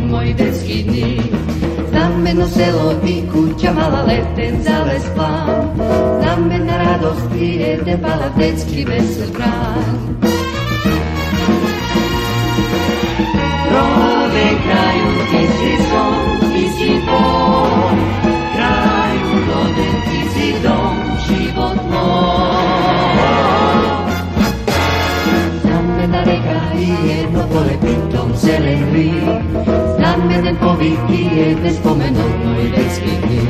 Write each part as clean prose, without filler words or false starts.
мои детски дни. Знам едно село и куќа мала летен залез план. Знам една радост и еден пала детски весел бран. Роде крају ти си сон, ти си Бог. Крају роден ти си дом, живот мой. Знам една река и едно поле питом зелен риб. Знам еден повик и еден спомен од мои детски дни.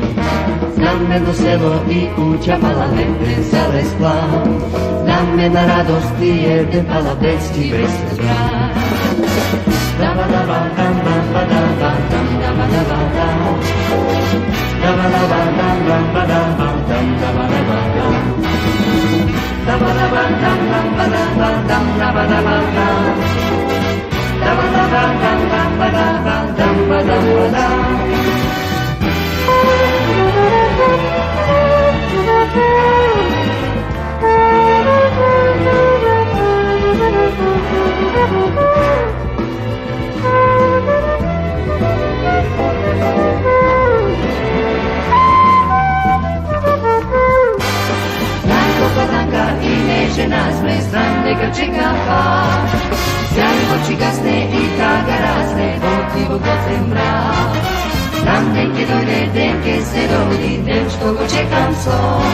Знам едно село и куќа мала летен залез план. Знам една радост и еден пала детски весел бран. Žena s moje strane ga čeka pa sjaj oči gasne i traga razne motivo gotem mrak. Znam denke dojde, denke se rodi, den što go čekam slom.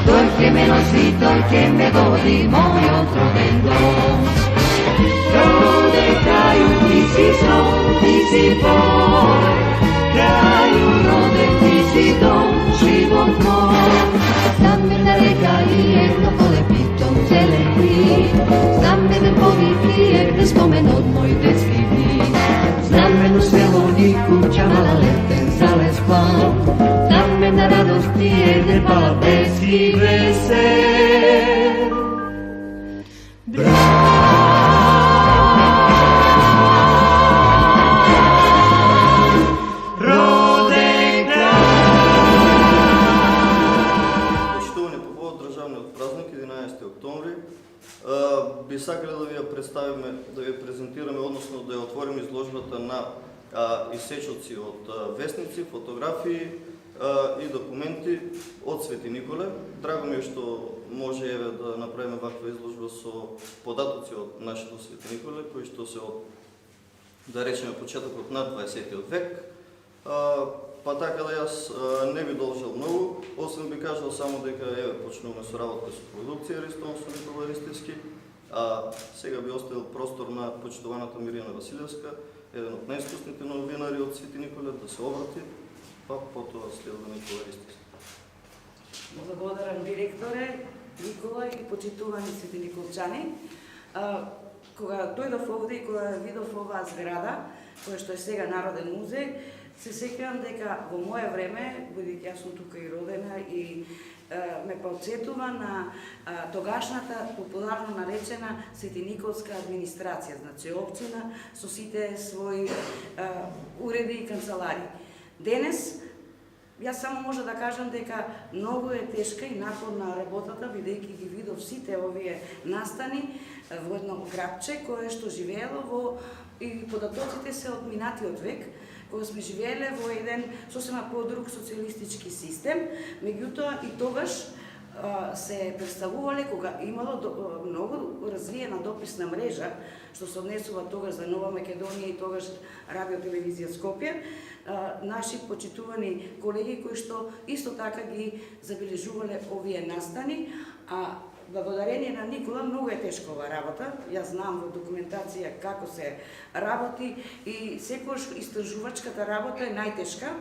Dojke me nosi, dojke me vodi, moj otroven dom. Rode kraju, ti si slom, ti si boj. Kraju rode, ti si dom, život moj. Znam jedna reka i jedno pole pitom zelen hrib. Znam jedan povik i jedan spomen od moj detski dni. Znam jedno selo i kuća mala leten zalez plan. Znam jedna radost i jedan pala detski vesel bran. Би сакале да ви ја представиме, да ви ја презентираме, односно да ја отвориме изложбата на исечоци од весници, фотографии и документи од Свети Николе. Драго ми е што може еве да направиме ваква изложба со податоци од нашето Свети Николе, кои што се од, да речеме, почетокот на 20 век. Па така да јас не би должел многу, освен би кажал само дека еве почнуваме со работа со продукција Ристон со Никола Ристевски. Сега би оставил простор на почитуваната Мирина Василевска, еден од најискусните новинари од Свети Николе, да се обрати, па потоа следува Никола Ристевски. Благодарам директоре Никола и почитувани Свети Николчани. Кога дојдов овде и кога видов оваа зграда, која што е сега Народен музеј, се сеќавам дека во мое време, бидејќи јас сум тука и родена и ме подсетува на тогашната популарно наречена Светиниколска администрација, значи општина со сите своји уреди и канцелари. Денес јас само може да кажам дека многу е тешка и напорна работата, бидејќи ги видов сите овие настани во едно градче кое што живеело во и податоците се од минатиот век, кога сме живееле во еден сосема подруг социјалистички систем, меѓутоа и тогаш се представувале кога имало многу развиена дописна мрежа, што се однесува тогаш за Нова Македонија и тогаш Радио Телевизија Скопје, наши почитувани колеги кои што исто така ги забележувале овие настани, а благодарение на Никола многу е тешка ова работа. Јас знам во документација како се работи и секогаш истражувачката работа е најтешка.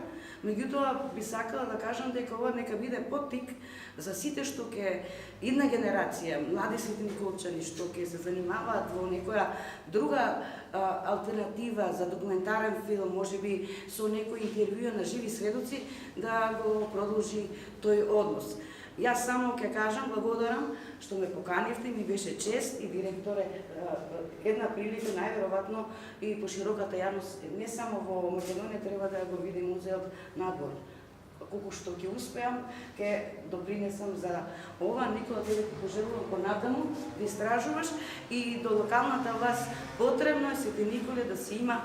Меѓутоа би сакала да кажам дека ова нека биде поттик за сите што ќе идна генерација, млади светиниколчани што ќе се занимаваат во некоја друга алтернатива за документарен филм, можеби со некој интервју на живи сведоци, да го продолжи тој однос. Јас само ќе кажам, благодарам што ме поканивте, ми беше чест и директоре, една прилика најверојатно и по широката јавност, не само во Македонија треба да го види музеот надвор. Колку што ќе успеам, ќе допринесам за ова. Никола, тебе ти пожелувам понатаму да истражуваш и до локалната власт потребно е Свети Николе да се има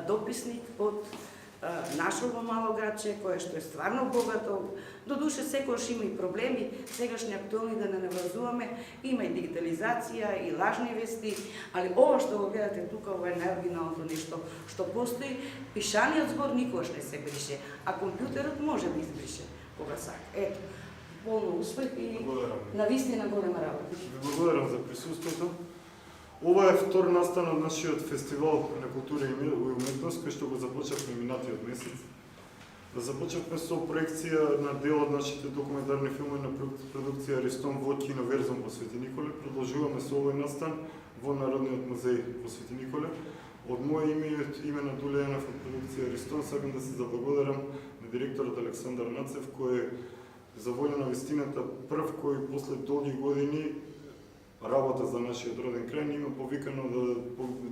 дописник од нашето мало градче, кое што е стварно богато. Додуше секогаш има и проблеми, сегашни актуелни да не наврзуваме, има и дигитализација и лажни вести, али ова што го гледате тука, ова е најоригиналното нешто што постои. Пишаниот збор никогаш не се брише, а компјутерот може да избрише кога сака. Ето, полно успех и навистина голема работа. Благодарам за присуството. Ова е втор настан од нашиот фестивал на култура и уметност, кој што го започнавме минатиот месец. Започнавме со проекција на дел од нашите документарни филми на продукција Аристон во киноверзум во Свети Николе. Продолжуваме со овој настан во Народниот музеј во Свети Николе. Од моје име и од име на Дуле Јанов од продукција Аристон сакам да се заблагодарам на директорот Александар Нацев, кој е за волја на вистината прв кој после долги години работа за нашиот роден крај ни има повикано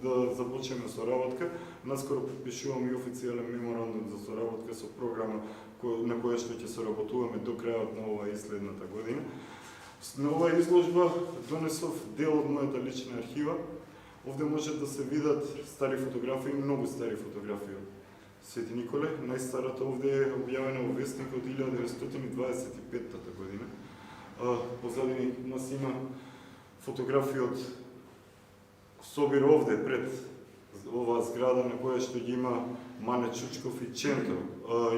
да започнеме соработка. Наскоро подпишуваме и официјален меморандум за соработка со програма на која што ќе соработуваме до крајот на оваа и следната година. На оваа изложба донесов дел од мојата лична архива. Овде може да се видат стари фотографии, многу стари фотографии од Свети Николе. Најстарата овде е објавена во Вестник од 1925 година. Позадини нас има фотографии од собир овде пред оваа зграда на која што ги има Мане Чучков и Ченто.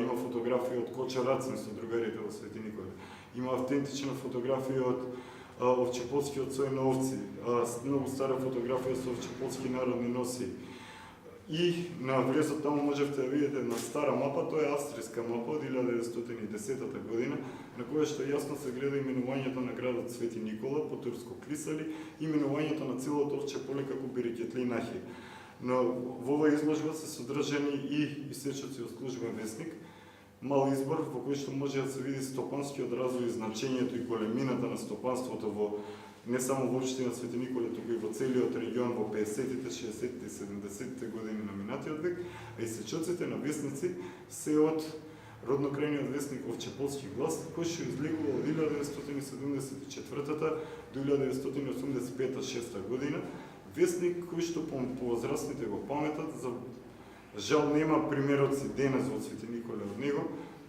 Има фотографии од Коча Рацин со другарите во Свети Николе. Има автентична фотографија од овчеполскиот сој на овци. Многу стара фотографија со овчеполски народни носи. И на врезот таму можете да видите една стара мапа, тоа е австријска мапа од 1910 година, на која што јасно се гледа именувањето на градот Свети Никола по турско Клисали, именувањето на целото овчеполе како Берекетли Нахи. Но во оваа изложба се содржани и исечоци од службен вестник, мал избор во кој што може да се види стопанскиот развој, значењето и големината на стопанството во не само во општина Свети Николе, туку и во целиот регион во 50-тите, 60-тите и 70-тите години на минатиот век, а исечоците на вестници се од роднокрајниот вестник Овчеполски глас, кој што излегува од 1974 до 1985-6 година, вестник кој што по возрастните го паметат, за жал нема примероци денес во Свети Николе од него.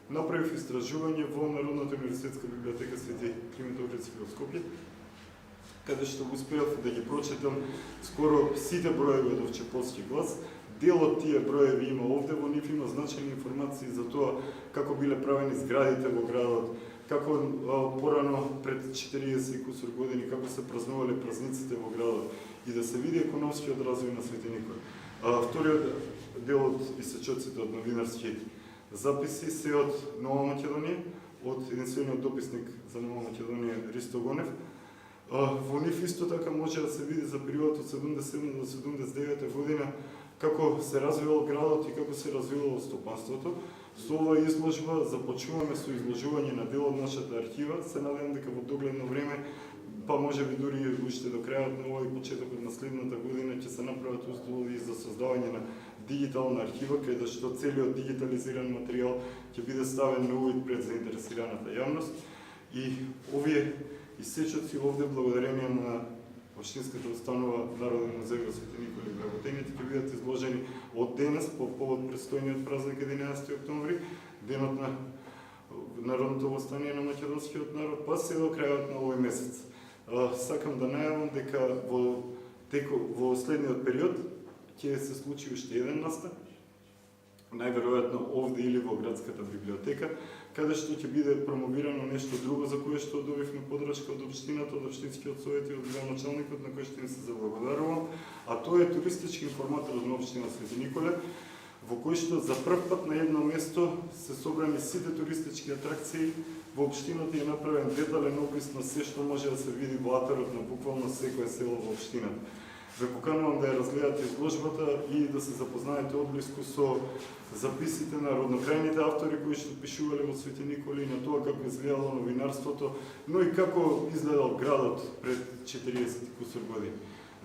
Направив истражување во Народната универзитетска библиотека Свети Климент Охридски во Скопје, каде што успеав да ги прочитам скоро сите броеви од Овчеполски глас. Дел од тие броеви има овде, во нив има значајни информации за тоа како биле правени зградите во градот, како порано пред 40 кусур години, како се празнувале празниците во градот и да се види економскиот развој на Свети Николе. Вториот дел од исечоците од новинарски записи се од Нова Македонија, од единствениот дописник за Нова Македонија Ристо Гонев. Во нив исто така може да се види за периодот од 77 до 79 година како се развивал градот и како се развивало стопанството. Со оваа изложба започнуваме со изложување на дел од нашата архива. Се надевам дека во догледно време, па може би дури уште до крајот на овој почетокот на следната година ќе се направат услови за создавање на дигитална архива, каде што целиот дигитализиран материјал ќе биде ставен на увид пред заинтересираната јавност. И овие исечоци овде, благодарение на Општинската установа Народен музеј во Свети Николе и вработените, ќе бидат изложени од денес по повод предстојниот празник 11 октомври, денот на Народното востание на македонскиот народ, па се до крајот на овој месец. Сакам да најавам дека во следниот период ќе се случи уште еден настан, најверојатно овде или во градската библиотека, каде што ќе биде промовирано нешто друго за кое што добивме подршка од општината, од општинскиот совет и од градоначалникот, на кој што им се заблагодарувам, а тоа е туристички информатор на општина Свети Николе, во кој што за прв пат на едно место се собрани сите туристички атракции во општината и е направен детален опис на се што може да се види во атарот на буквално секое село во општината. Ве поканувам да ја разгледате изложбата и да се запознаете одблиску со записите на роднокрајните автори кои што пишувале во Свети Николе и на тоа како изгледало новинарството, но и како изгледал градот пред 40 кусур години.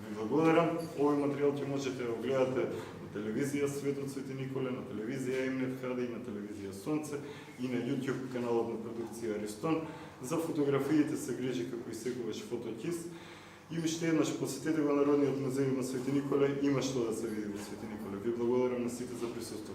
Ви благодарам. Овој материјал ќе можете да го гледате на телевизија Светот Свети Николе, на телевизија Емнет Хаде и на телевизија Сонце и на YouTube каналот на продукција Аристон. За фотографиите се грижи како и секогаш Фотокис. И уште еднаш посетете го Народниот музеј на Свети Николе, има што да се види во Свети Николе. Ви благодарам на сите за присуството.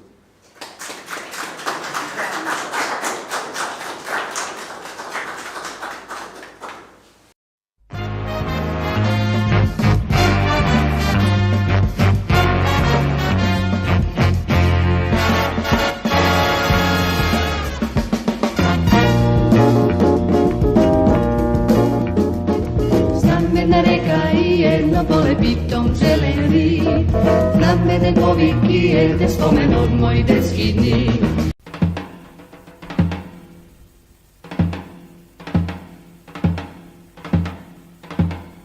Jedna reka i jedno pole pitom želen vid. Znam jedan povik i jedan spomen od mojih detskih dni.